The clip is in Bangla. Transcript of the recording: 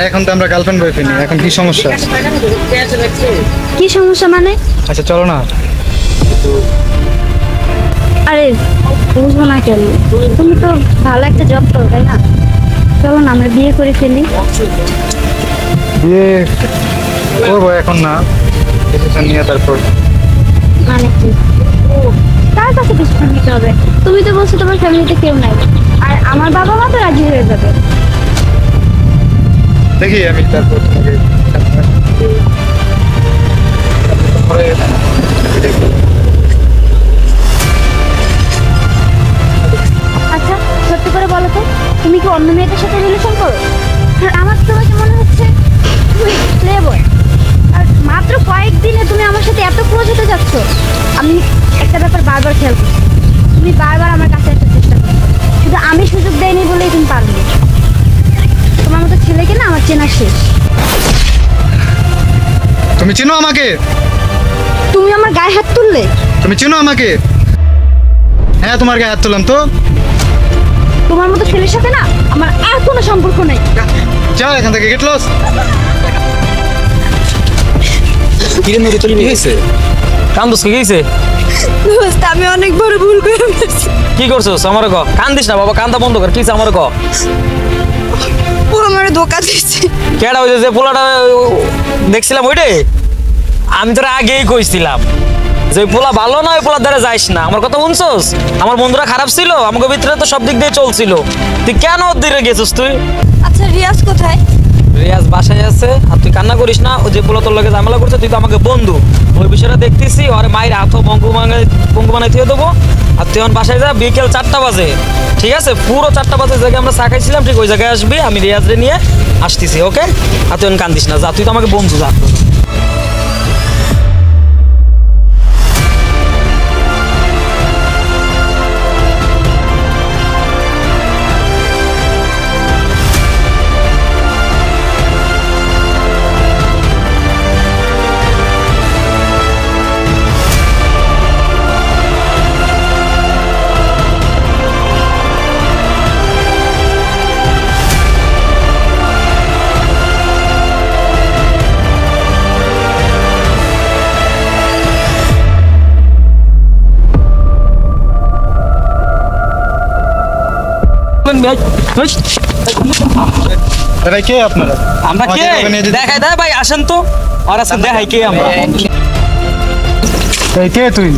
আরে এখন তো আমরা গার্লফ্রেন্ড বয়ফ্রেন্ড, এখন কি সমস্যা? কি সমস্যা মানে? আচ্ছা চলো না। আরে বুঝবো না কেন, তুমি তো ভালো একটা জব করো তাই না? চলো না আমরা বিয়ে করে ফেলি। বিয়ে করবো এখন না, ডিসিশন নিয়ে তারপর। মানে কি? কার কাছে ডিসিশন নিতে হবে? তুমি তো বলছো তোমার ফ্যামিলিতে কেউ নাই, আর আমার বাবা মা তো রাজি হয়ে যাবে। দেখি আমি তারপর তোমাকে পরে দেখবো। আচ্ছা সত্যি করে বলো তো, তুমি কি অন্য মেয়েদের সাথে রিলেশন করো? আর আমার তোমাকে মনে হচ্ছে তুমি প্লে বয়, আর মাত্র কয়েকদিনে তুমি আমার সাথে এত ক্লোজ হতে যাচ্ছ। আমি একটা ব্যাপার বারবার খেয়াল করছি, তুমি বারবার আমার কাছে আসার চেষ্টা করো, শুধু আমি সুযোগ দেয়নি বলেই তুমি পারবে। তোমার মতো ছেলেকে না আমার চেনা শেষ। তুমি চিনো আমাকে? তুমি আমার গায়ে হাত তুললে? তুমি চিনো আমাকে? হ্যাঁ তোমার গায়ে হাত তুললাম তো। তোমার মতো ছেলের সাথে না আমার আর কোনো সম্পর্ক নেই। যাও এখান থেকে, গেট লস। কিরে মেরে তোর কি হয়েছে? কান্দুস কি হয়েছে? দোস্ত আমি অনেক বড় ভুল করে ফেলেছি। কি করছস? আমার ক কান্দিস না বাবা, কান্দা বন্ধ কর। কি আমার ক? ও আমারে ধোকা দিয়েছে। কেডা হইছে যে পোলাটা দেখছিলাম ওইটাই? আমি তোর আগেই কইছিলাম যে পোলা ভালো না, ওই পোলার দ্বারা যাইস না। আমার কথা শুনছস? আমার বন্ধুরা খারাপ ছিল, আমাকে ভিতরে তো সব দিক দিয়ে চলছিল। তুই কেন ওর দিকে গেছিস তুই? আচ্ছা রিয়াজ কোথায়? রিয়াজ বাসায় আছে। আর তুই কান্না করিস না, ও যে পোলা তোর লগে ঝামেলা করছে, তুই তো আমাকে বন্ধু, ওই বিষয়টা দেখতেছি। আর মায়ের হাতও পঙ্গু বানাই দিয়ে দেবো। আর তুই এখন বাসায় যা, বিকেল 4টা বাজে, ঠিক আছে? পুরো 4টা বাজে জায়গায় আমরা চা খাইছিলাম, ঠিক ওই জায়গায় আসবি। আমি রিয়াজরে নিয়ে আসতেছি, ওকে? আর তুই এখন কান্দিস না, যা, তুই তো আমাকে বন্ধু, যা। ভাই কে আপনারা? আমরা কে? দেখাই দেয় ভাই, আসেন তো। আর আসেন দেখাই কে আমরা। এই কে তুই?